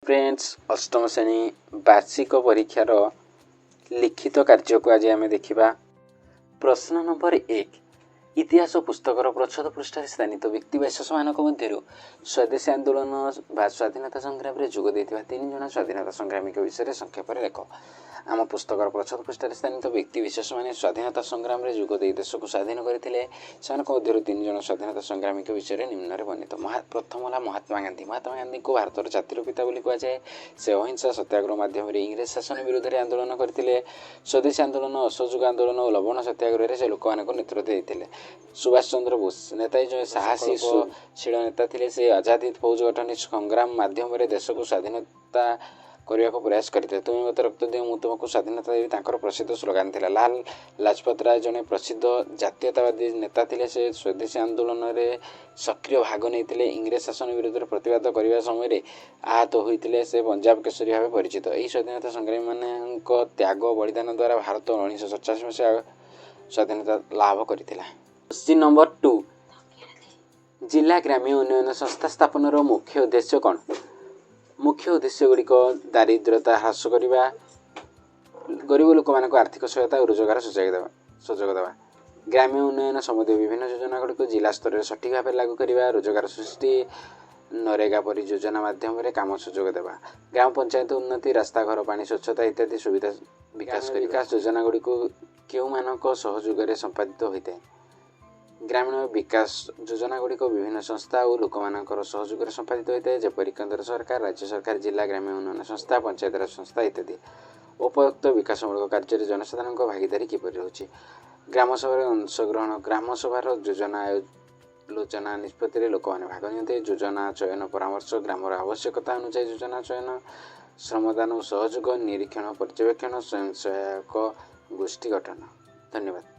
Friends अष्टम श्रेणी वार्षिक परीक्षार लिखित कार्य को आज आम देखा। प्रश्न नंबर 1 इतिहास पुस्तकर प्रच्छद पृष्ठ स्थानित व्यक्ति विशेष मानक मध्य स्वदेशी आंदोलन बा स्वाधीनता संग्राम में जोग देथिबा 3 जन स्वाधीनता संग्रामी विषय संक्षेप में लेख। आम पुस्तकर प्रच्छद पृष्ठ स्थानित व्यक्ति विशेष माने स्वाधीनता संग्राम में जोग दे देश को स्वाधीन करते 3 जन स्वाधीनता संग्रामी विषय निम्न वर्णित। प्रथम है महात्मा गांधी। महात्मा गांधी को भारतर जातिर पिता बोली कहुए। से अहिंसा सत्याग्रह माध्यम इंग्रेज शासन विरोध में आंदोलन करते। स्वदेशी आंदोलन असहयोग आंदोलन और लवण सत्याग्रह से लोक नेतृत्व देते। सुभाष चंद्र बोस नेताजी जो साहसी शील नेता थे से आजादी फौज गठन संग्राम माध्यम देश को स्वाधीनता करने को प्रयास करते। तुम मत रक्त दियो मु तुमको स्वाधीनता देवी तांकर प्रसिद्ध स्लोगान थिला। लाल लाजपत राय जने प्रसिद्ध जातीयतावादी नेता थिले। से स्वदेशी आंदोलन में सक्रिय भाग नहीं। इंग्रेज शासन विरोध में प्रतिवाद करने समय आहत होते। से पंजाब केसरी भाव परिचित। यही स्वाधीनता संग्रामी मान त्याग बलिदान द्वारा भारत 1947 मसीहा स्वाधीनता लाभ करथिला। क्वेश्चन नंबर 2 जिला ग्राम्य उन्नयन संस्था स्थापन मुख्य उद्देश्य कौन? मुख्य उद्देश्य गुड़िक दारिद्रता ह्रास करने, गरीब लोक मान आर्थिक सहायता और रोजगार सुजोग देवा, ग्राम्य उन्नयन संबंधी विभिन्न योजना गुड़िक जिला स्तर में सठिक भाव लागू करने, रोजगार सृष्टि, नरेगा परि योजना माध्यम काम सुजोग देवा, ग्राम पंचायत उन्नति, रास्ता घर पानी स्वच्छता इत्यादि सुविधा विकास योजना गुड़िक क्यों मानक सहयोग संपादित होता है? ग्रामीण विकास योजना गुड़िक विभिन्न संस्था और लोक मानकर सहयोग संपादित होता है, जपरि केंद्र सरकार, राज्य सरकार, जिला ग्राम्य उन्नयन संस्था, पंचायत राज संस्था इत्यादि। उपयुक्त विकासमूलक कार्य जनसाधारण भागीदारी किपरि होछि? ग्राम सभा अंशग्रहण, ग्राम सभार योजना आलोचना निष्पत्ति लोक मैंने भाग नियंते, योजना चयन परामर्श, ग्रामर आवश्यकता अनुसार योजना चयन, श्रमदान सहयोग, निरीक्षण पर्यवेक्षण, स्वयं सहायक गोष्ठी गठन। धन्यवाद।